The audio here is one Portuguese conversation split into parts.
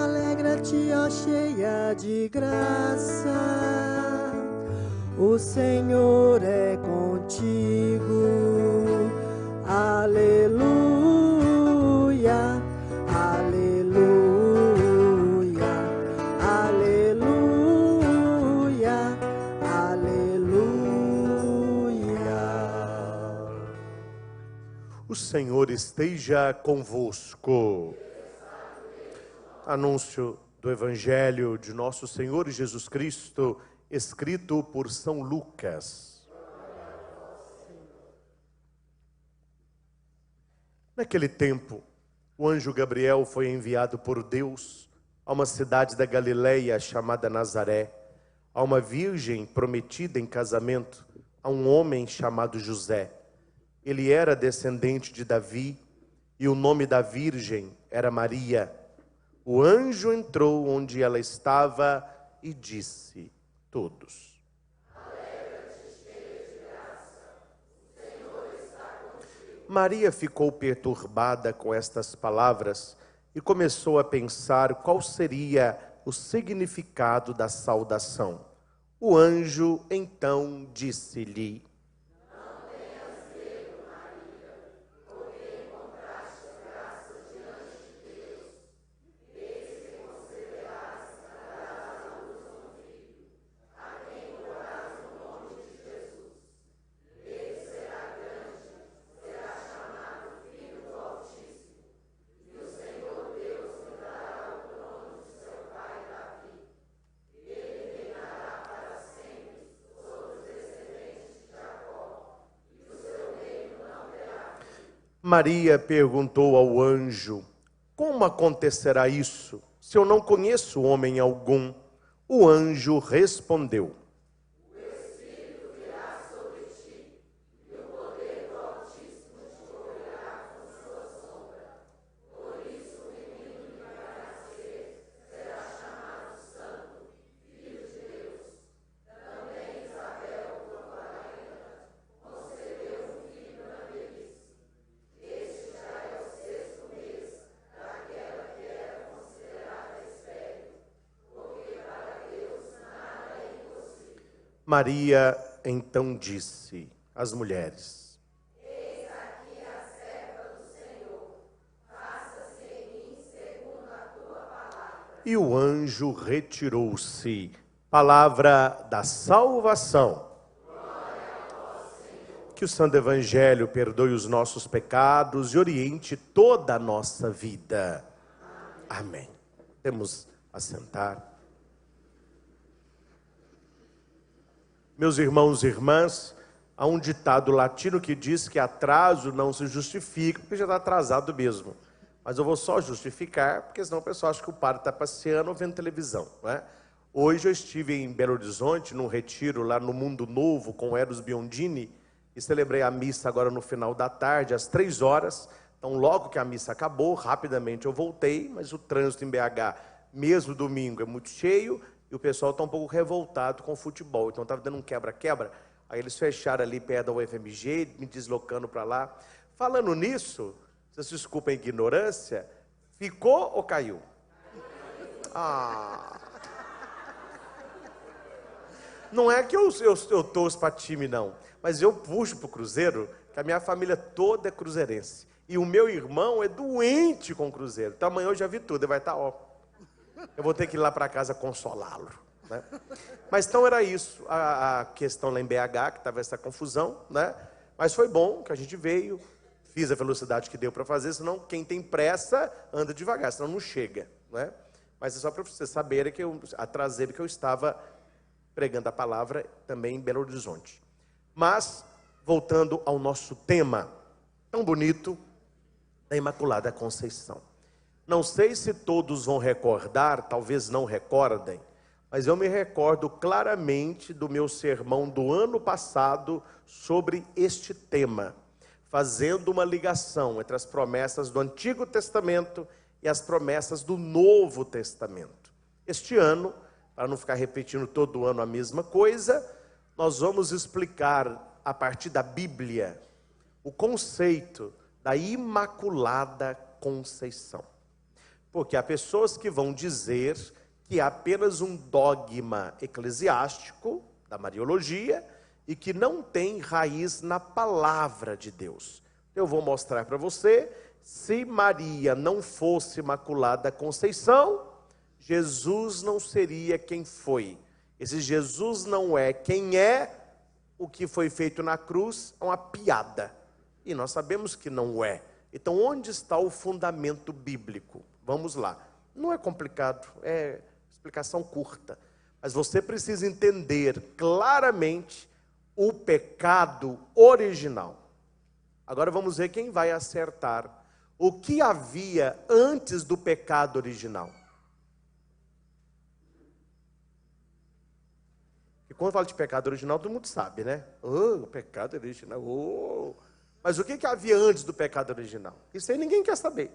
Alegra-te, ó cheia de graça, o Senhor é contigo. Aleluia, aleluia, aleluia, aleluia. O Senhor esteja convosco. Anúncio do Evangelho de nosso Senhor Jesus Cristo, escrito por São Lucas. Naquele tempo, o anjo Gabriel foi enviado por Deus a uma cidade da Galileia chamada Nazaré, a uma virgem prometida em casamento a um homem chamado José. Ele era descendente de Davi e o nome da virgem era Maria. O anjo entrou onde ela estava e disse: todos. Alegra-te, cheia de graça, o Senhor está contigo. Maria ficou perturbada com estas palavras e começou a pensar qual seria o significado da saudação. O anjo então disse-lhe: Maria perguntou ao anjo: como acontecerá isso, se eu não conheço homem algum? O anjo respondeu: o Espírito virá sobre ti, e o poder do Altíssimo te cobrirá com sua sombra. Por isso o menino que vai nascer será chamado Santo, Filho de Deus. Também Isabel, tua parenta, concebeu um filho na velhice. Este já é o 6º mês daquela que era considerada estéril, porque para Deus nada é impossível. Maria então disse às mulheres: eis aqui a serva do Senhor, faça-se em mim segundo a tua palavra. E o anjo retirou-se. Palavra da salvação. Que o Santo Evangelho perdoe os nossos pecados e oriente toda a nossa vida. Amém. Podemos assentar. Meus irmãos e irmãs, há um ditado latino que diz que atraso não se justifica, porque já está atrasado mesmo. Mas eu vou só justificar, porque senão o pessoal acha que o padre está passeando ou vendo televisão, não é? Hoje eu estive em Belo Horizonte, num retiro lá no Mundo Novo, com o Eros Biondini, e celebrei a missa agora no final da tarde, às 3 horas. Então, logo que a missa acabou, rapidamente eu voltei, mas o trânsito em BH, mesmo domingo, é muito cheio, e o pessoal está um pouco revoltado com o futebol. Então, estava dando um quebra-quebra, aí eles fecharam ali perto da UFMG, me deslocando para lá. Falando nisso, vocês desculpem a ignorância, ficou ou caiu? Não é que eu torço para time, não. Mas eu puxo para o Cruzeiro, que a minha família toda é cruzeirense. E o meu irmão é doente com o Cruzeiro. Então amanhã eu já vi tudo, ele vai estar, ó. Eu vou ter que ir lá para casa consolá-lo, né? Mas então era isso, a questão lá em BH, que estava essa confusão, né? Mas foi bom que a gente veio, fiz a velocidade que deu para fazer, senão quem tem pressa anda devagar, senão não chega, né? Mas é só para vocês saberem que eu atrasei, porque eu estava pregando a palavra também em Belo Horizonte. Mas, voltando ao nosso tema tão bonito, da Imaculada Conceição. Não sei se todos vão recordar, talvez não recordem, mas eu me recordo claramente do meu sermão do ano passado sobre este tema, fazendo uma ligação entre as promessas do Antigo Testamento e as promessas do Novo Testamento. Este ano, para não ficar repetindo todo ano a mesma coisa, nós vamos explicar, a partir da Bíblia, o conceito da Imaculada Conceição. Porque há pessoas que vão dizer que é apenas um dogma eclesiástico da Mariologia e que não tem raiz na palavra de Deus. Eu vou mostrar para você, se Maria não fosse Imaculada Conceição, Jesus não seria quem foi. Esse Jesus não é quem é, o que foi feito na cruz é uma piada. E nós sabemos que não é. Então, onde está o fundamento bíblico? Vamos lá. Não é complicado, é explicação curta. Mas você precisa entender claramente o pecado original. Agora vamos ver quem vai acertar. O que havia antes do pecado original? E quando fala de pecado original, todo mundo sabe, né? O pecado original. Mas o que havia antes do pecado original? Isso aí ninguém quer saber.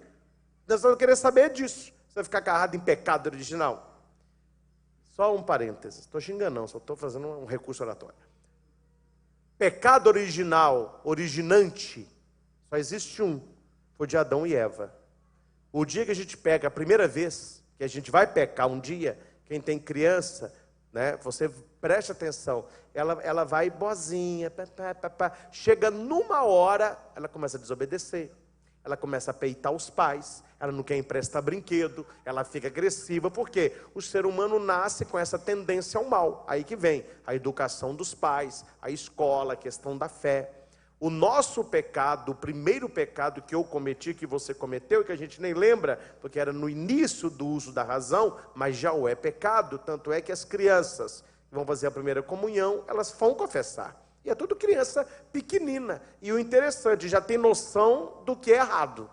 Nós vamos querer saber disso. Você vai ficar agarrado em pecado original? Só um parênteses. Estou xingando não, só estou fazendo um recurso oratório. Pecado original, originante, só existe um. Foi de Adão e Eva. O dia que a gente pega, a primeira vez que a gente vai pecar um dia, quem tem criança, né, você preste atenção, ela vai boazinha, chega numa hora, ela começa a desobedecer, ela começa a peitar os pais, ela não quer emprestar brinquedo, ela fica agressiva, porque o ser humano nasce com essa tendência ao mal. Aí que vem a educação dos pais, a escola, a questão da fé. O nosso pecado, o primeiro pecado que eu cometi, que você cometeu, que a gente nem lembra, porque era no início do uso da razão, mas já o é pecado, tanto é que as crianças que vão fazer a primeira comunhão, elas vão confessar. E é tudo criança pequenina. E o interessante, já tem noção do que é errado.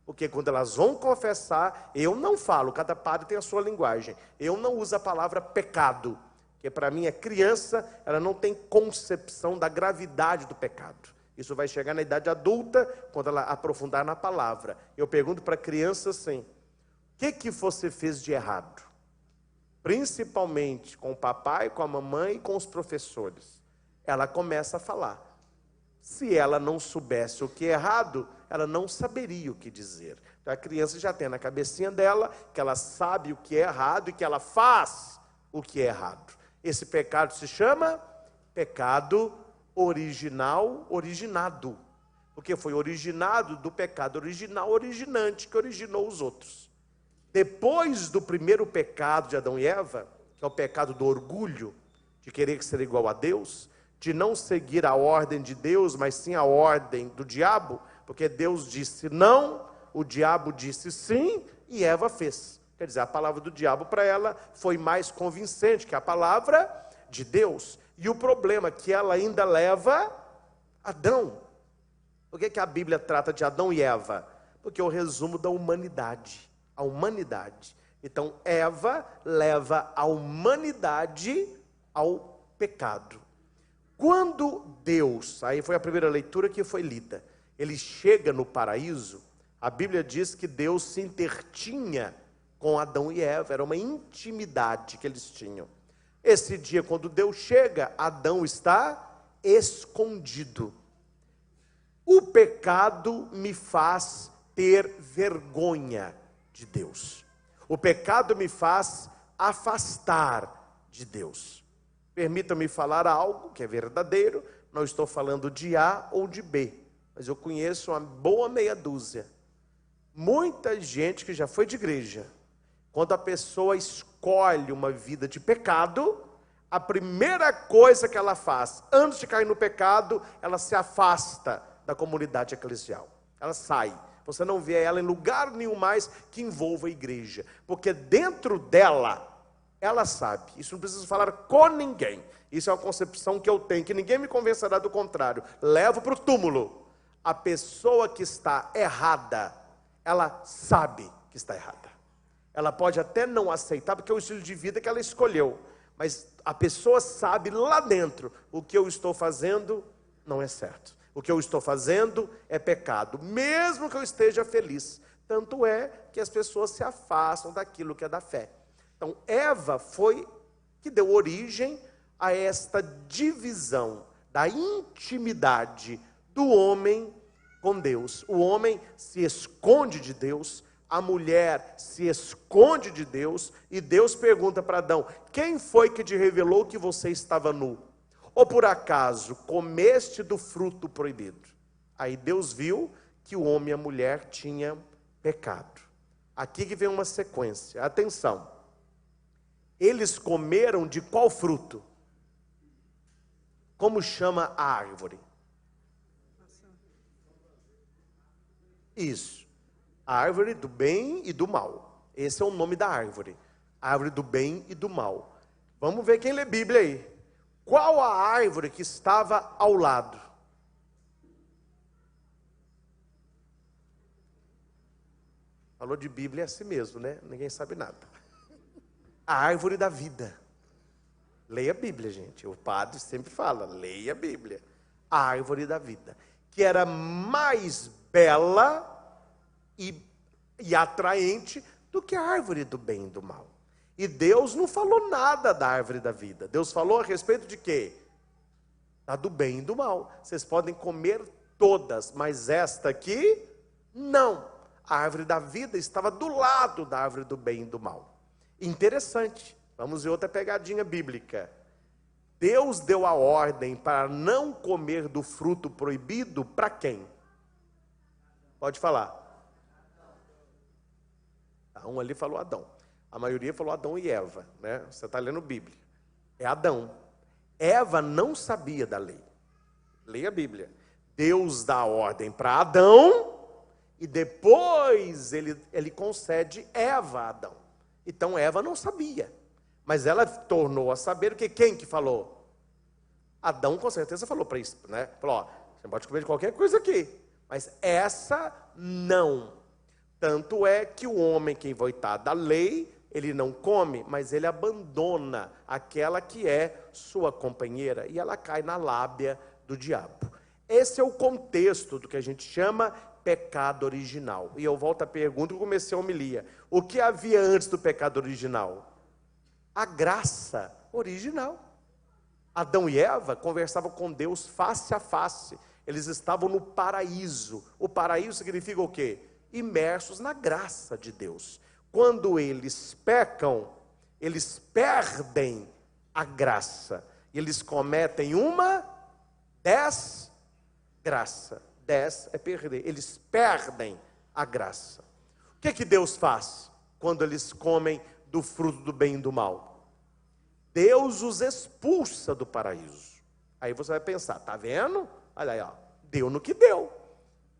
Porque quando elas vão confessar, eu não falo, cada padre tem a sua linguagem. Eu não uso a palavra pecado, que para mim é criança, ela não tem concepção da gravidade do pecado. Isso vai chegar na idade adulta, quando ela aprofundar na palavra. Eu pergunto para a criança assim, o que você fez de errado? Principalmente com o papai, com a mamãe e com os professores. Ela começa a falar. Se ela não soubesse o que é errado, ela não saberia o que dizer. Então a criança já tem na cabecinha dela que ela sabe o que é errado e que ela faz o que é errado. Esse pecado se chama pecado original, originado. Porque foi originado do pecado original, originante, que originou os outros. Depois do primeiro pecado de Adão e Eva, que é o pecado do orgulho, de querer ser igual a Deus, de não seguir a ordem de Deus, mas sim a ordem do diabo, porque Deus disse não, o diabo disse sim, e Eva fez. Quer dizer, a palavra do diabo para ela foi mais convincente que a palavra de Deus. E o problema é que ela ainda leva Adão. Por que a Bíblia trata de Adão e Eva? Porque é o resumo da humanidade. A humanidade. Então, Eva leva a humanidade ao pecado. Quando Deus, aí foi a primeira leitura que foi lida, ele chega no paraíso, a Bíblia diz que Deus se intertinha com Adão e Eva, era uma intimidade que eles tinham. Esse dia, quando Deus chega, Adão está escondido. O pecado me faz ter vergonha de Deus. O pecado me faz afastar de Deus. Permita-me falar algo que é verdadeiro, não estou falando de A ou de B, mas eu conheço uma boa meia dúzia. Muita gente que já foi de igreja, quando a pessoa escolhe uma vida de pecado, a primeira coisa que ela faz, antes de cair no pecado, ela se afasta da comunidade eclesial. Ela sai. Você não vê ela em lugar nenhum mais que envolva a igreja, porque dentro dela, ela sabe, isso não precisa falar com ninguém, isso é uma concepção que eu tenho, que ninguém me convencerá do contrário, levo para o túmulo. A pessoa que está errada, ela sabe que está errada, ela pode até não aceitar, porque é o estilo de vida que ela escolheu, mas a pessoa sabe lá dentro, o que eu estou fazendo não é certo, o que eu estou fazendo é pecado, mesmo que eu esteja feliz. Tanto é que as pessoas se afastam daquilo que é da fé. Então, Eva foi que deu origem a esta divisão da intimidade do homem com Deus. O homem se esconde de Deus, a mulher se esconde de Deus e Deus pergunta para Adão: quem foi que te revelou que você estava nu? Ou por acaso comeste do fruto proibido? Aí Deus viu que o homem e a mulher tinham pecado. Aqui que vem uma sequência, atenção. Eles comeram de qual fruto? Como chama a árvore? Isso. A árvore do bem e do mal. Esse é o nome da árvore. A árvore do bem e do mal. Vamos ver quem lê Bíblia aí. Qual a árvore que estava ao lado? Falou de Bíblia é assim mesmo, né? Ninguém sabe nada. A árvore da vida. Leia a Bíblia, gente. O padre sempre fala, leia a Bíblia. A árvore da vida. Que era mais bela e atraente do que a árvore do bem e do mal. E Deus não falou nada da árvore da vida. Deus falou a respeito de quê? Da do bem e do mal. Vocês podem comer todas, mas esta aqui, não. A árvore da vida estava do lado da árvore do bem e do mal. Interessante. Vamos ver outra pegadinha bíblica. Deus deu a ordem para não comer do fruto proibido para quem? Pode falar. Um ali falou Adão. A maioria falou Adão e Eva, né? Você está lendo Bíblia. É Adão. Eva não sabia da lei. Leia a Bíblia. Deus dá a ordem para Adão e depois ele concede Eva a Adão. Então Eva não sabia. Mas ela tornou a saber o que quem que falou? Adão com certeza falou para isso, né? Falou, ó, você pode comer de qualquer coisa aqui, mas essa não. Tanto é que o homem que é envoitado da lei, ele não come, mas ele abandona aquela que é sua companheira e ela cai na lábia do diabo. Esse é o contexto do que a gente chama pecado original. E eu volto à pergunta que eu comecei a homilia. O que havia antes do pecado original? A graça original. Adão e Eva conversavam com Deus face a face. Eles estavam no paraíso. O paraíso significa o quê? Imersos na graça de Deus. Quando eles pecam, eles perdem a graça. Eles cometem uma desgraça. Des é perder. Eles perdem a graça. O que Deus faz quando eles comem do fruto do bem e do mal? Deus os expulsa do paraíso. Aí você vai pensar, tá vendo? Olha aí, ó, deu no que deu.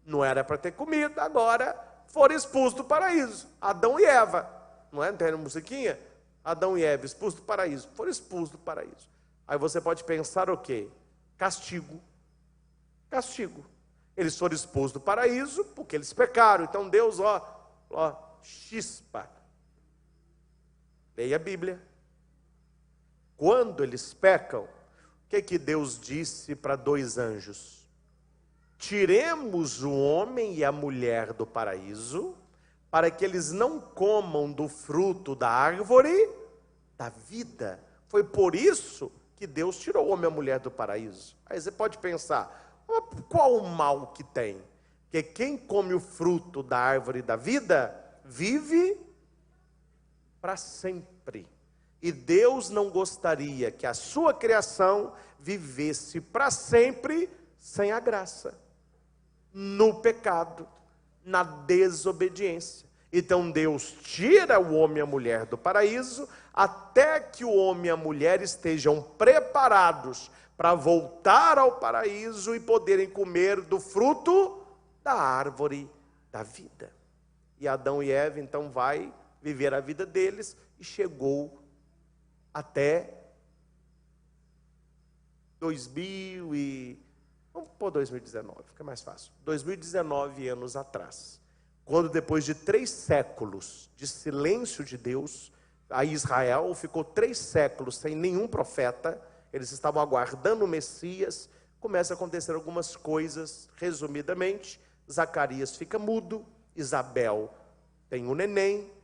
Não era para ter comido, agora foram expulsos do paraíso. Adão e Eva. Não é? Não tem musiquinha? Adão e Eva expulsos do paraíso. Foram expulsos do paraíso. Aí você pode pensar o quê? Castigo. Castigo. Eles foram expulsos do paraíso porque eles pecaram. Então Deus, chispa. Leia a Bíblia. Quando eles pecam, o que Deus disse para dois anjos? Tiremos o homem e a mulher do paraíso, para que eles não comam do fruto da árvore da vida. Foi por isso que Deus tirou o homem e a mulher do paraíso. Aí você pode pensar, qual o mal que tem? Porque quem come o fruto da árvore da vida, vive para sempre. E Deus não gostaria que a sua criação vivesse para sempre sem a graça, no pecado, na desobediência. Então Deus tira o homem e a mulher do paraíso, até que o homem e a mulher estejam preparados para voltar ao paraíso e poderem comer do fruto da árvore da vida. E Adão e Eva então vai viver a vida deles e chegou até 2019, fica mais fácil. 2019 anos atrás, quando depois de 3 séculos de silêncio de Deus, a Israel ficou 3 séculos sem nenhum profeta, eles estavam aguardando o Messias, começa a acontecer algumas coisas, resumidamente, Zacarias fica mudo, Isabel tem um neném,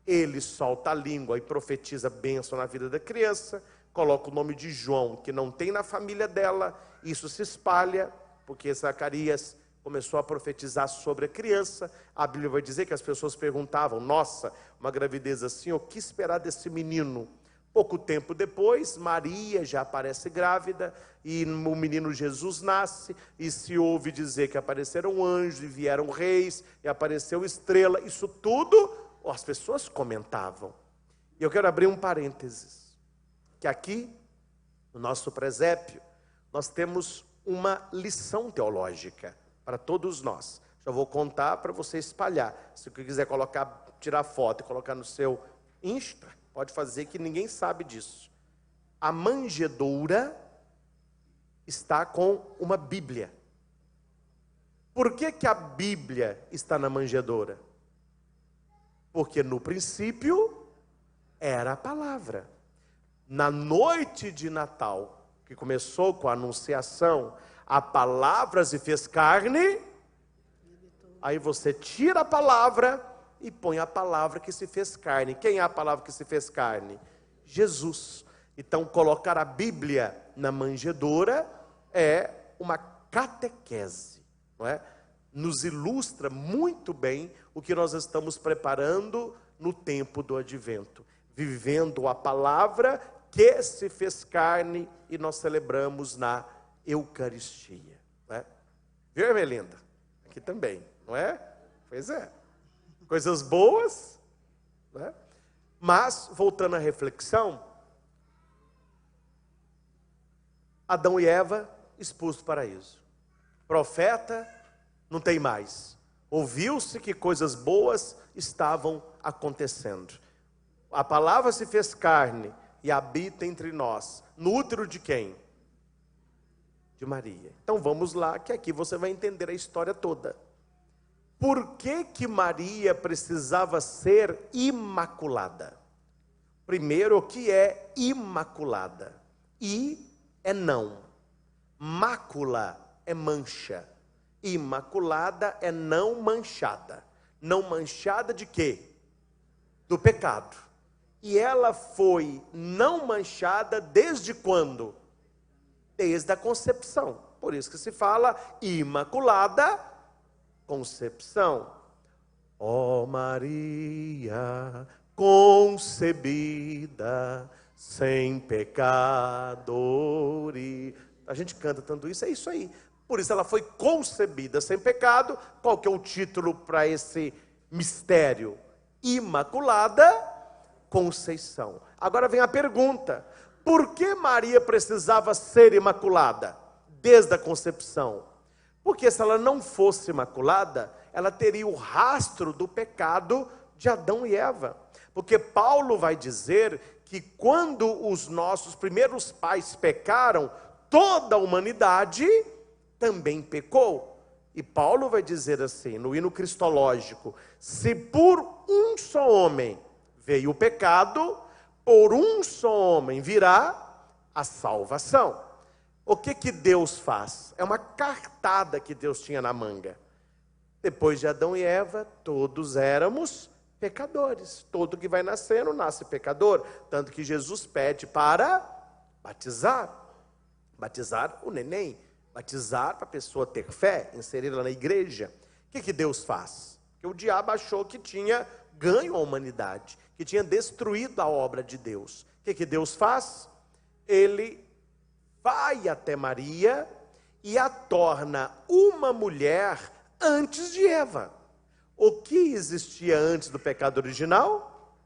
ele solta a língua e profetiza bênção na vida da criança, coloca o nome de João, que não tem na família dela, isso se espalha, porque Zacarias começou a profetizar sobre a criança. A Bíblia vai dizer que as pessoas perguntavam: nossa, uma gravidez assim, o que esperar desse menino? Pouco tempo depois, Maria já aparece grávida, e o menino Jesus nasce, e se ouve dizer que apareceram anjos, e vieram reis, e apareceu estrela. Isso tudo, as pessoas comentavam. E eu quero abrir um parênteses, que aqui, no nosso presépio, nós temos uma lição teológica para todos nós. Já vou contar para você espalhar. Se você quiser colocar, tirar foto e colocar no seu Insta, pode fazer, que ninguém sabe disso. A manjedoura está com uma Bíblia. Por que que a Bíblia está na manjedoura? Porque no princípio era a palavra. Na noite de Natal, que começou com a anunciação, a palavra se fez carne. Aí você tira a palavra e põe a palavra que se fez carne. Quem é a palavra que se fez carne? Jesus. Então, colocar a Bíblia na manjedoura é uma catequese, não é? Nos ilustra muito bem o que nós estamos preparando no tempo do advento. Vivendo a palavra que se fez carne, e nós celebramos na Eucaristia. Não é? Viu, Emelinda? Aqui também, não é? Pois é. Coisas boas, né? Mas, voltando à reflexão, Adão e Eva expulsos do paraíso. Profeta, não tem mais. Ouviu-se que coisas boas estavam acontecendo. A palavra se fez carne e habita entre nós. No útero de quem? De Maria. Então vamos lá, que aqui você vai entender a história toda. Por que que Maria precisava ser imaculada? Primeiro, o que é imaculada? I é não. Mácula é mancha. Imaculada é não manchada. Não manchada de quê? Do pecado. E ela foi não manchada desde quando? Desde a concepção. Por isso que se fala imaculada concepção. Ó Maria, concebida sem pecado. A gente canta tanto isso, é isso aí. Por isso ela foi concebida sem pecado. Qual que é o título para esse mistério? Imaculada Conceição. Agora vem a pergunta: por que Maria precisava ser imaculada desde a concepção? Porque se ela não fosse imaculada, ela teria o rastro do pecado de Adão e Eva. Porque Paulo vai dizer que quando os nossos primeiros pais pecaram, toda a humanidade também pecou. E Paulo vai dizer assim, no hino cristológico: se por um só homem veio o pecado, por um só homem virá a salvação. O que que Deus faz? É uma cartada que Deus tinha na manga. Depois de Adão e Eva, todos éramos pecadores. Todo que vai nascendo, nasce pecador. Tanto que Jesus pede para batizar. Batizar o neném. Batizar para a pessoa ter fé, inserida na igreja. O que que Deus faz? Porque o diabo achou que tinha ganho a humanidade, que tinha destruído a obra de Deus. O que que Deus faz? Ele vai até Maria e a torna uma mulher antes de Eva. O que existia antes do pecado original?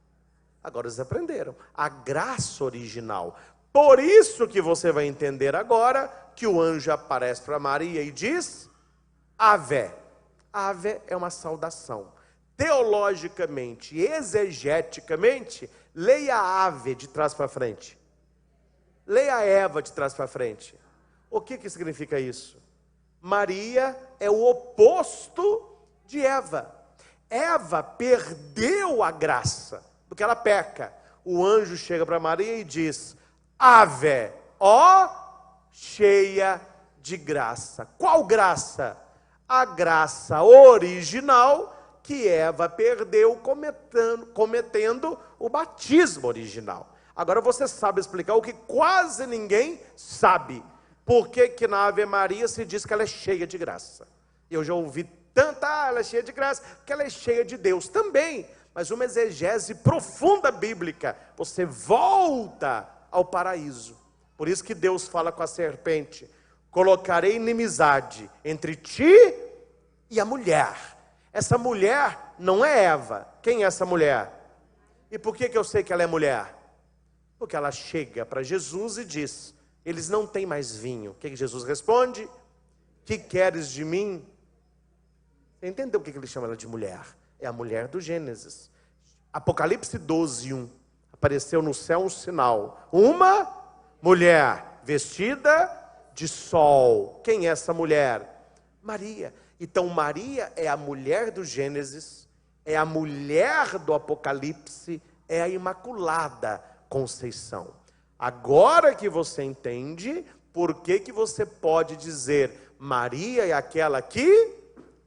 Agora eles aprenderam. A graça original. Por isso que você vai entender agora que o anjo aparece para Maria e diz: Ave. Ave é uma saudação. Teologicamente, exegeticamente, leia ave de trás para frente. Leia Eva de trás para frente. O que que significa isso? Maria é o oposto de Eva. Eva perdeu a graça, porque ela peca. O anjo chega para Maria e diz: Ave, ó cheia de graça. Qual graça? A graça original que Eva perdeu cometendo o batismo original. Agora você sabe explicar o que quase ninguém sabe. Por que que na Ave Maria se diz que ela é cheia de graça? Eu já ouvi tanta, ela é cheia de graça, porque ela é cheia de Deus também. Mas uma exegese profunda bíblica, você volta ao paraíso. Por isso que Deus fala com a serpente: colocarei inimizade entre ti e a mulher. Essa mulher não é Eva. Quem é essa mulher? E por que eu sei que ela é mulher? Porque ela chega para Jesus e diz: eles não têm mais vinho. O que Jesus responde? Que queres de mim? Você entendeu por que ele chama ela de mulher? É a mulher do Gênesis. Apocalipse 12:1. Apareceu no céu um sinal. Uma mulher vestida de sol. Quem é essa mulher? Maria. Então Maria é a mulher do Gênesis, é a mulher do Apocalipse, é a Imaculada Conceição. Agora que você entende, por que você pode dizer: Maria é aquela que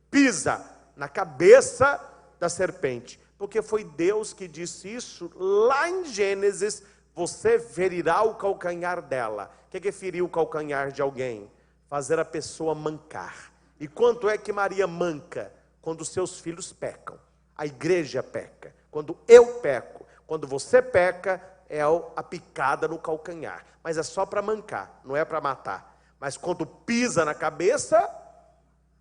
pisa na cabeça da serpente? Porque foi Deus que disse isso lá em Gênesis: você ferirá o calcanhar dela. O que é ferir o calcanhar de alguém? Fazer a pessoa mancar. E quanto é que Maria manca? Quando seus filhos pecam, a igreja peca, quando eu peco, quando você peca, é a picada no calcanhar. Mas é só para mancar, não é para matar. Mas quando pisa na cabeça,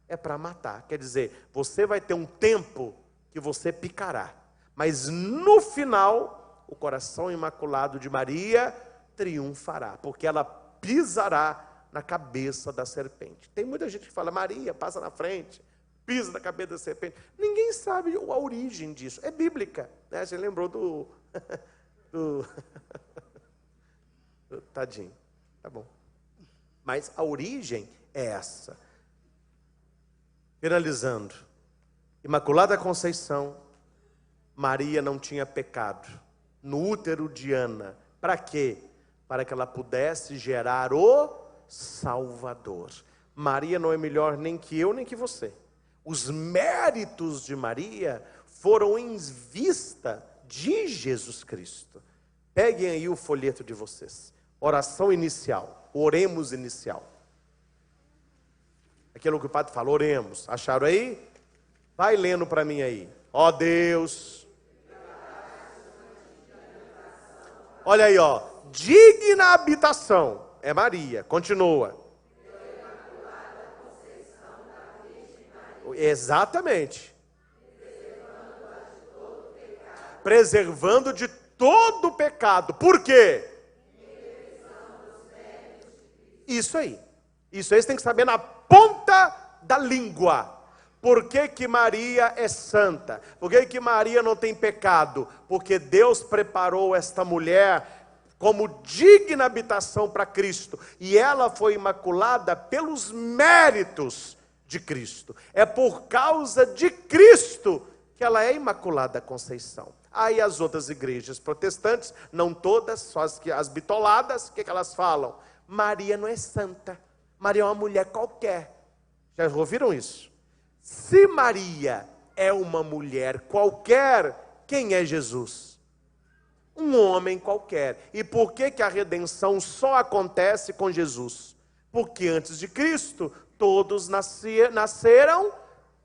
é para matar. Quer dizer, você vai ter um tempo que você picará, mas no final, o coração imaculado de Maria triunfará, porque ela pisará na cabeça da serpente. Tem muita gente que fala: Maria passa na frente, pisa na cabeça da serpente. Ninguém sabe a origem disso. É bíblica, né? Você lembrou do tadinho, tá bom. Mas a origem é essa. Finalizando, Imaculada Conceição, Maria não tinha pecado no útero de Ana. Para quê? Para que ela pudesse gerar o Salvador. Maria não é melhor nem que eu, nem que você. Os méritos de Maria foram em vista de Jesus Cristo. Peguem aí o folheto de vocês. Oração inicial. Oremos inicial. Aquilo que o padre fala, oremos. Acharam aí? Vai lendo para mim aí. Ó Deus. Olha aí, ó. Digna habitação. É Maria. Continua. Exatamente. Preservando de todo pecado. Por quê? Isso aí. Isso aí você tem que saber na ponta da língua. Por que que Maria é santa? Por que que Maria não tem pecado? Porque Deus preparou esta mulher como digna habitação para Cristo. E ela foi imaculada pelos méritos de Cristo. É por causa de Cristo que ela é Imaculada Conceição. Aí as outras igrejas protestantes, não todas, só as bitoladas, o que elas falam? Maria não é santa. Maria é uma mulher qualquer. Já ouviram isso? Se Maria é uma mulher qualquer, quem é Jesus? Um homem qualquer. E por que que a redenção só acontece com Jesus? Porque antes de Cristo, todos nasceram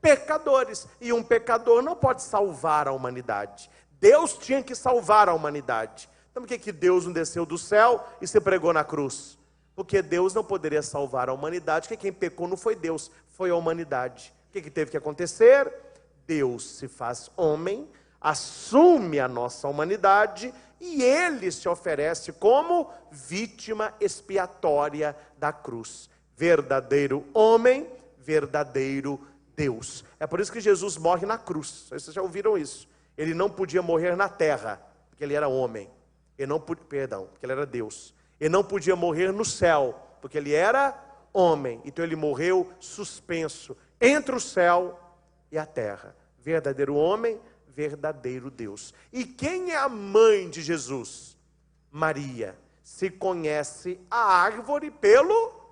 pecadores. E um pecador não pode salvar a humanidade. Deus tinha que salvar a humanidade. Então por que que Deus não desceu do céu e se pregou na cruz? Porque Deus não poderia salvar a humanidade, porque quem pecou não foi Deus, foi a humanidade. O que teve que acontecer? Deus se faz homem, assume a nossa humanidade e Ele se oferece como vítima expiatória da cruz. Verdadeiro homem, verdadeiro Deus. É por isso que Jesus morre na cruz. Vocês já ouviram isso? Ele não podia morrer na terra, porque ele era homem. Ele não podia, porque ele era Deus. Ele não podia morrer no céu, porque ele era homem. Então ele morreu suspenso entre o céu e a terra. Verdadeiro homem, verdadeiro Deus. E quem é a mãe de Jesus? Maria. Se conhece a árvore pelo...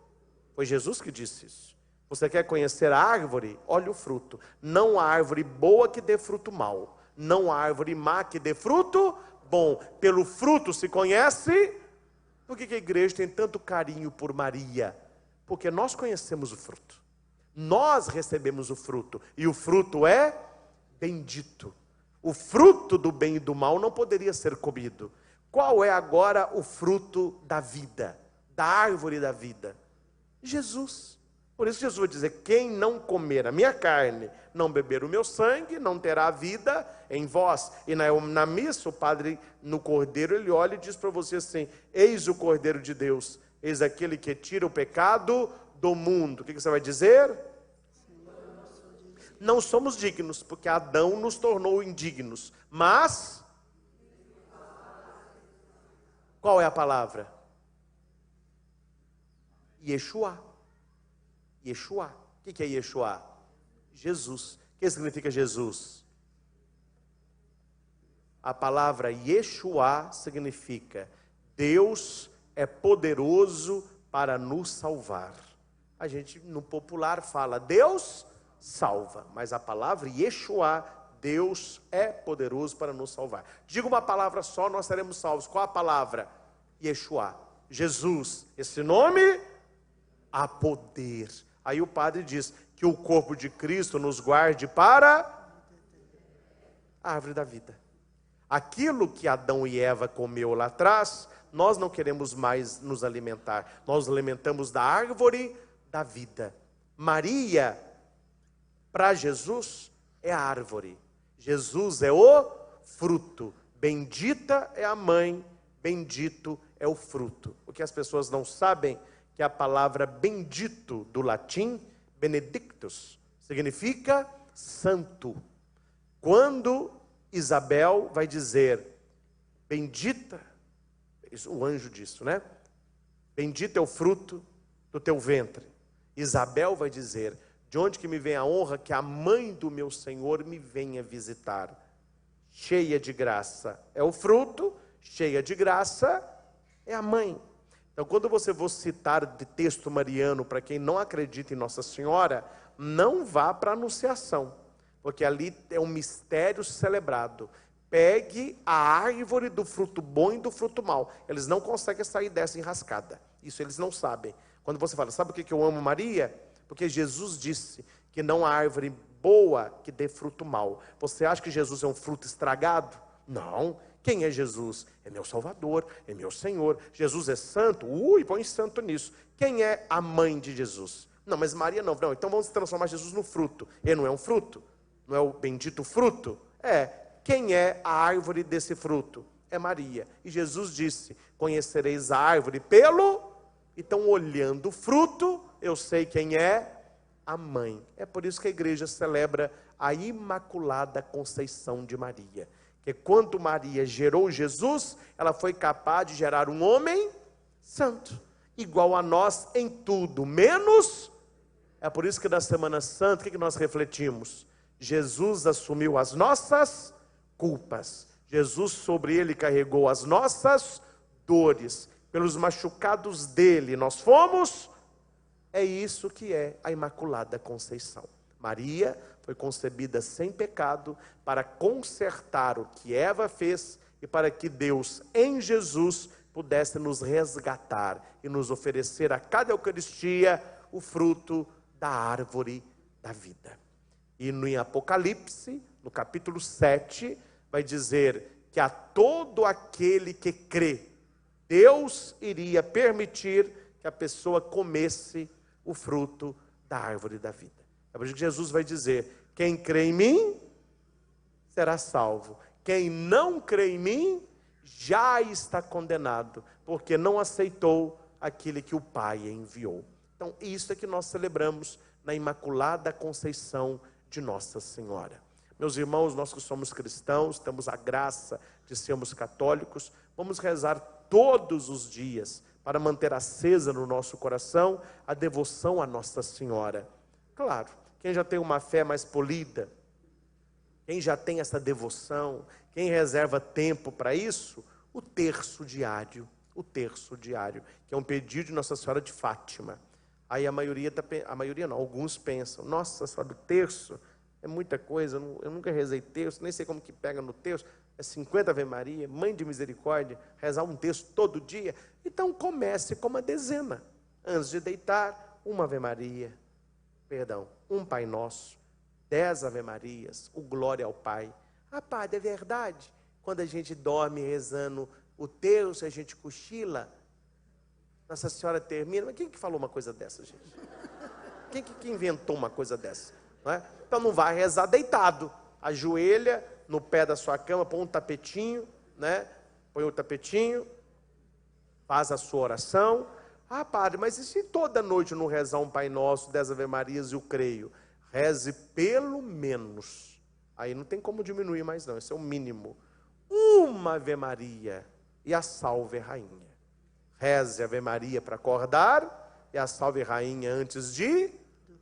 Foi Jesus que disse isso. Você quer conhecer a árvore? Olha o fruto. Não há árvore boa que dê fruto mau. Não há árvore má que dê fruto bom. Pelo fruto se conhece... Por que a igreja tem tanto carinho por Maria? Porque nós conhecemos o fruto. Nós recebemos o fruto, e o fruto é bendito. O fruto do bem e do mal não poderia ser comido. Qual é agora o fruto da vida, da árvore da vida? Jesus. Por isso Jesus vai dizer: quem não comer a minha carne, não beber o meu sangue, não terá vida em vós. E na missa, o padre, no cordeiro, ele olha e diz para você assim: eis o cordeiro de Deus, eis aquele que tira o pecado do mundo. O que você vai dizer? Não somos dignos, porque Adão nos tornou indignos. Mas, qual é a palavra? Yeshua. Yeshua. O que é Yeshua? Jesus. O que significa Jesus? A palavra Yeshua significa: Deus é poderoso para nos salvar. A gente no popular fala Deus salva, mas a palavra Yeshua, Deus é poderoso para nos salvar. Diga uma palavra só, nós seremos salvos. Qual a palavra? Yeshua. Jesus. Esse nome, há poder. Aí o padre diz que o corpo de Cristo nos guarde para a árvore da vida. Aquilo que Adão e Eva comeu lá atrás, nós não queremos mais nos alimentar. Nós nos alimentamos da árvore da vida. Maria, para Jesus, é a árvore. Jesus é o fruto. Bendita é a mãe, bendito é o fruto. O que as pessoas não sabem, que a palavra bendito do latim, benedictus, significa santo. Quando Isabel vai dizer, bendita, o anjo disso, né? Bendito é o fruto do teu ventre. Isabel vai dizer, de onde que me vem a honra que a mãe do meu Senhor me venha visitar? Cheia de graça é o fruto, cheia de graça é a mãe. Então, quando você for citar de texto mariano para quem não acredita em Nossa Senhora, não vá para a Anunciação, porque ali é um mistério celebrado. Pegue a árvore do fruto bom e do fruto mau. Eles não conseguem sair dessa enrascada. Isso eles não sabem. Quando você fala, sabe por que eu amo Maria? Porque Jesus disse que não há árvore boa que dê fruto mau. Você acha que Jesus é um fruto estragado? Não. Quem é Jesus? É meu Salvador, é meu Senhor. Jesus é santo? Põe santo nisso. Quem é a mãe de Jesus? Não, mas Maria não. Não, então vamos transformar Jesus no fruto. Ele não é um fruto? Não é o bendito fruto? É. Quem é a árvore desse fruto? É Maria. E Jesus disse, conhecereis a árvore pelo... Então, olhando o fruto, eu sei quem é a mãe. É por isso que a igreja celebra a Imaculada Conceição de Maria. Que quando Maria gerou Jesus, ela foi capaz de gerar um homem santo, igual a nós em tudo, menos... É por isso que na Semana Santa, o que nós refletimos? Jesus assumiu as nossas culpas. Jesus sobre ele carregou as nossas dores. Pelos machucados dele nós fomos. É isso que é a Imaculada Conceição. Maria foi concebida sem pecado para consertar o que Eva fez e para que Deus em Jesus pudesse nos resgatar e nos oferecer a cada Eucaristia o fruto da árvore da vida. E no Apocalipse, no capítulo 7, vai dizer que a todo aquele que crê, Deus iria permitir que a pessoa comesse o fruto da árvore da vida. É por isso que Jesus vai dizer, quem crê em mim, será salvo. Quem não crê em mim, já está condenado, porque não aceitou aquele que o Pai enviou. Então, isso é que nós celebramos na Imaculada Conceição de Nossa Senhora. Meus irmãos, nós que somos cristãos, temos a graça de sermos católicos, vamos rezar todos os dias para manter acesa no nosso coração a devoção a Nossa Senhora. Claro, quem já tem uma fé mais polida, quem já tem essa devoção, quem reserva tempo para isso, o terço diário, que é um pedido de Nossa Senhora de Fátima. Aí alguns pensam, nossa Senhora, o terço é muita coisa, eu nunca rezei terço, nem sei como que pega no terço, é 50 Ave Maria, Mãe de Misericórdia, rezar um terço todo dia. Então comece com uma dezena, antes de deitar, uma Ave Maria, um Pai Nosso, 10 Ave Marias, o Glória ao Pai. Ah, padre, é verdade? Quando a gente dorme rezando o terço, a gente cochila, Nossa Senhora termina. Mas quem que falou uma coisa dessa, gente? Quem que inventou uma coisa dessa? Não é? Então não vai rezar deitado. Ajoelha no pé da sua cama, põe um tapetinho, né? Põe o tapetinho, faz a sua oração. Ah, padre, mas e se toda noite não rezar um Pai Nosso, 10 Ave Marias e o Creio? Reze pelo menos. Aí não tem como diminuir mais não, esse é o mínimo. Uma Ave Maria e a Salve Rainha. Reze a Ave Maria para acordar e a Salve Rainha antes de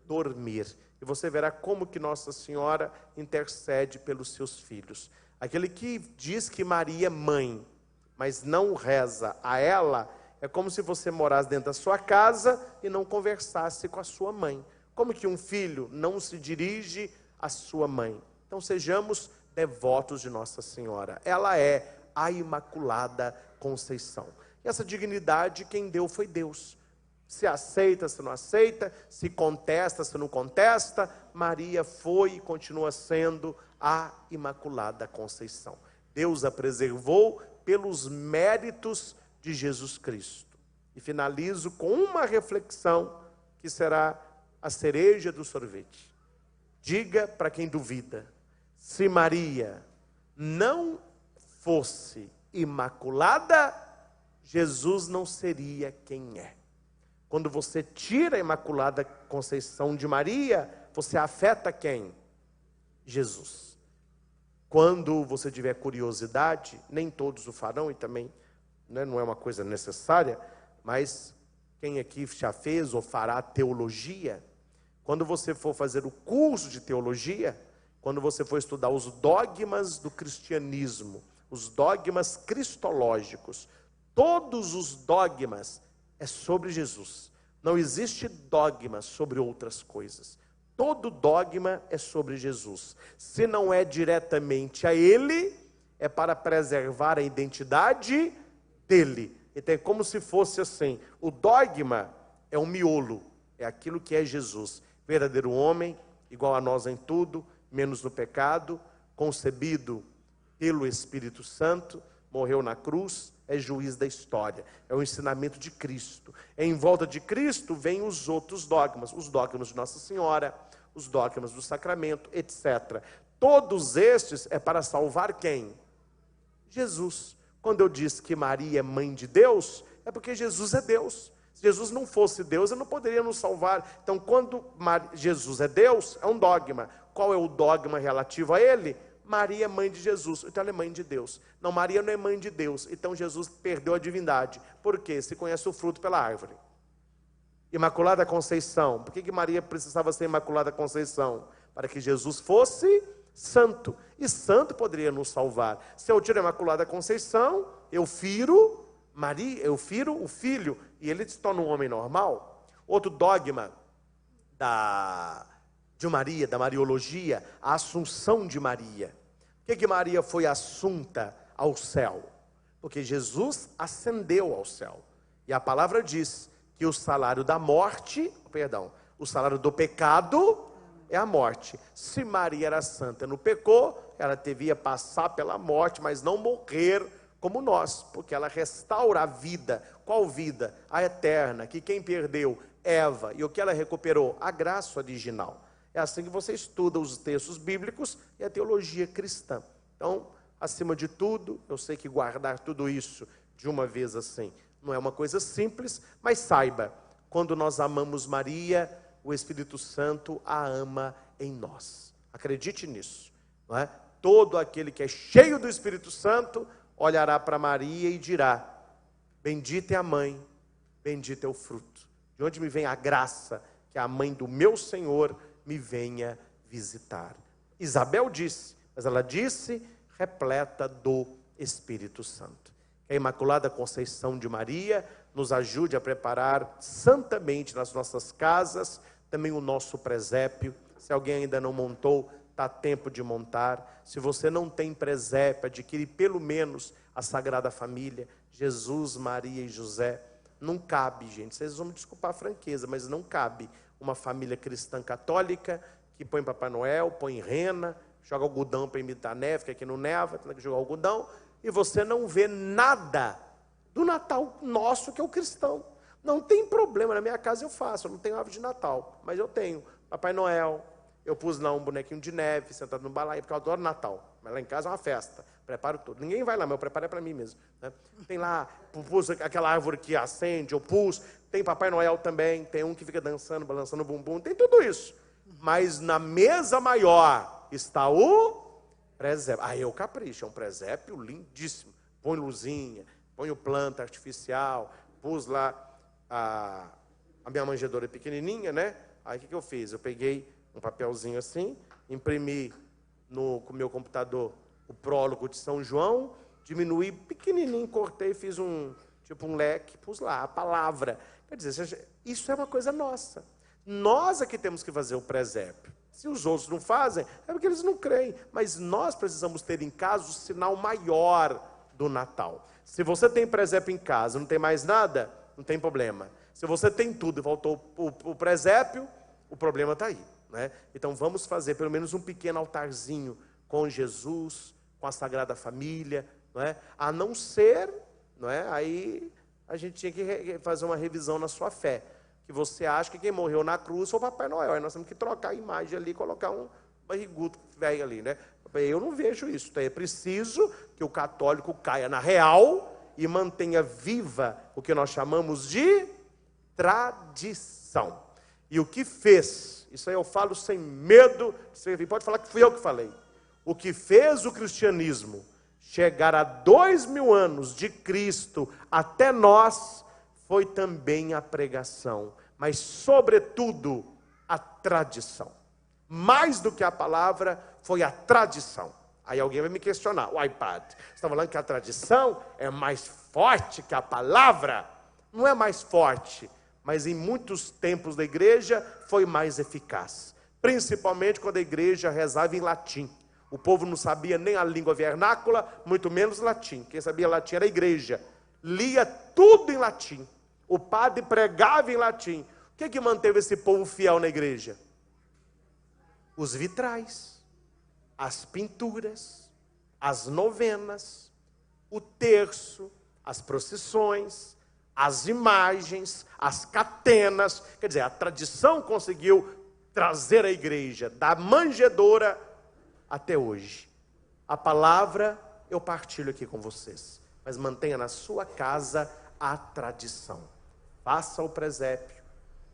dormir. E você verá como que Nossa Senhora intercede pelos seus filhos. Aquele que diz que Maria é mãe, mas não reza a ela, é como se você morasse dentro da sua casa e não conversasse com a sua mãe. Como que um filho não se dirige à sua mãe? Então sejamos devotos de Nossa Senhora. Ela é a Imaculada Conceição. E essa dignidade quem deu foi Deus. Se aceita, se não aceita, se contesta, se não contesta, Maria foi e continua sendo a Imaculada Conceição. Deus a preservou pelos méritos de Jesus Cristo. E finalizo com uma reflexão que será a cereja do sorvete. Diga para quem duvida, se Maria não fosse imaculada, Jesus não seria quem é. Quando você tira a Imaculada Conceição de Maria, você afeta quem? Jesus. Quando você tiver curiosidade, nem todos o farão e também, né, não é uma coisa necessária, mas quem aqui já fez ou fará teologia, quando você for fazer o curso de teologia, quando você for estudar os dogmas do cristianismo, os dogmas cristológicos, todos os dogmas é sobre Jesus. Não existe dogma sobre outras coisas. Todo dogma é sobre Jesus. Se não é diretamente a Ele, é para preservar a identidade dele. Então é como se fosse assim, o dogma é um miolo, é aquilo que é Jesus. Verdadeiro homem, igual a nós em tudo, menos no pecado, concebido pelo Espírito Santo, morreu na cruz, é juiz da história, é o ensinamento de Cristo. Em volta de Cristo vêm os outros dogmas, os dogmas de Nossa Senhora, os dogmas do sacramento, etc. Todos estes é para salvar quem? Jesus. Quando eu disse que Maria é mãe de Deus, é porque Jesus é Deus. Se Jesus não fosse Deus, ele não poderia nos salvar. Então, quando Jesus é Deus, é um dogma. Qual é o dogma relativo a ele? Maria é mãe de Jesus, então ela é mãe de Deus. Não, Maria não é mãe de Deus, então Jesus perdeu a divindade. Por quê? Se conhece o fruto pela árvore. Imaculada Conceição. Por que Maria precisava ser Imaculada Conceição? Para que Jesus fosse santo. E santo poderia nos salvar. Se eu tiro a Imaculada Conceição, eu firo Maria, eu firo o filho, e ele se torna um homem normal. Outro dogma de Maria, da Mariologia, a Assunção de Maria. Por que Maria foi assunta ao céu? Porque Jesus ascendeu ao céu. E a palavra diz que o salário da morte, o salário do pecado é a morte. Se Maria era santa e não pecou, ela devia passar pela morte, mas não morrer como nós, porque ela restaura a vida. Qual vida? A eterna, que quem perdeu? Eva. E o que ela recuperou? A graça original. É assim que você estuda os textos bíblicos e a teologia cristã. Então, acima de tudo, eu sei que guardar tudo isso de uma vez assim não é uma coisa simples, mas saiba, quando nós amamos Maria, o Espírito Santo a ama em nós. Acredite nisso, não é? Todo aquele que é cheio do Espírito Santo olhará para Maria e dirá: bendita é a mãe, bendito é o fruto. De onde me vem a graça que a mãe do meu Senhor me venha visitar. Isabel disse, mas ela disse repleta do Espírito Santo. Que a Imaculada Conceição de Maria nos ajude a preparar santamente nas nossas casas também o nosso presépio. Se alguém ainda não montou, está tempo de montar. Se você não tem presépio, adquire pelo menos a Sagrada Família, Jesus, Maria e José. Não cabe, gente, vocês vão me desculpar a franqueza, mas não cabe uma família cristã católica que põe Papai Noel, põe rena, joga algodão para imitar neve, que aqui não neva, tem que jogar algodão, e você não vê nada do Natal nosso, que é o cristão. Não tem problema, na minha casa eu faço, eu não tenho árvore de Natal, mas eu tenho Papai Noel, eu pus lá um bonequinho de neve, sentado no balaio, porque eu adoro Natal, mas lá em casa é uma festa, preparo tudo. Ninguém vai lá, mas eu preparo é para mim mesmo, né? Tem lá, pus aquela árvore que acende, eu pus, tem Papai Noel também, tem um que fica dançando, balançando o bumbum, tem tudo isso. Mas na mesa maior está o presépio. Aí eu capricho, é um presépio lindíssimo. Põe luzinha, põe planta artificial, pus lá a minha manjedoura pequenininha, né? Aí o que eu fiz? Eu peguei um papelzinho assim, imprimi com o meu computador o prólogo de São João, diminuí pequenininho, cortei, fiz um leque, pus lá a palavra. Quer dizer, isso é uma coisa nossa. Nós é que temos que fazer o presépio. Se os outros não fazem, é porque eles não creem. Mas nós precisamos ter em casa o sinal maior do Natal. Se você tem presépio em casa, não tem mais nada, não tem problema. Se você tem tudo e faltou o presépio, o problema está aí, né? Então vamos fazer pelo menos um pequeno altarzinho com Jesus, com a Sagrada Família, não é? A não ser, não é? Aí a gente tinha que fazer uma revisão na sua fé. Que você acha que quem morreu na cruz foi o Papai Noel. Aí nós temos que trocar a imagem ali, colocar um barrigudo velho ali, né? Eu não vejo isso. Então é preciso que o católico caia na real e mantenha viva o que nós chamamos de tradição. E o que fez, isso aí eu falo sem medo, pode falar que fui eu que falei. O que fez o cristianismo chegar a 2000 anos de Cristo até nós foi também a pregação, mas sobretudo a tradição. Mais do que a palavra, foi a tradição. Aí alguém vai me questionar, o iPad, você está falando que a tradição é mais forte que a palavra? Não é mais forte, mas em muitos tempos da igreja foi mais eficaz. Principalmente quando a igreja rezava em latim. O povo não sabia nem a língua vernácula, muito menos latim. Quem sabia latim era a igreja. Lia tudo em latim. O padre pregava em latim. O que manteve esse povo fiel na igreja? Os vitrais, as pinturas, as novenas, o terço, as procissões, as imagens, as catenas. Quer dizer, a tradição conseguiu trazer a igreja da manjedoura até hoje. A palavra eu partilho aqui com vocês, mas mantenha na sua casa a tradição. Faça o presépio,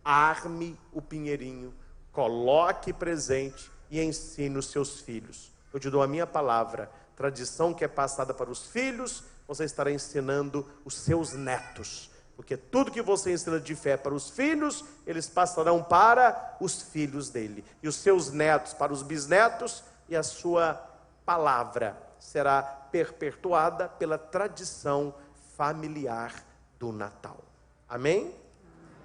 arme o pinheirinho, coloque presente e ensine os seus filhos. Eu te dou a minha palavra, tradição que é passada para os filhos, você estará ensinando os seus netos. Porque tudo que você ensina de fé para os filhos, eles passarão para os filhos dele. E os seus netos para os bisnetos, e a sua palavra será perpetuada pela tradição familiar do Natal. Amém?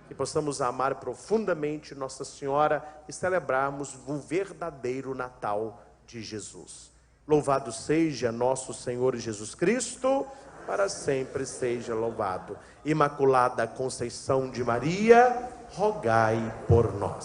Que possamos amar profundamente Nossa Senhora e celebrarmos o verdadeiro Natal de Jesus. Louvado seja nosso Senhor Jesus Cristo, para sempre seja louvado. Imaculada Conceição de Maria, rogai por nós.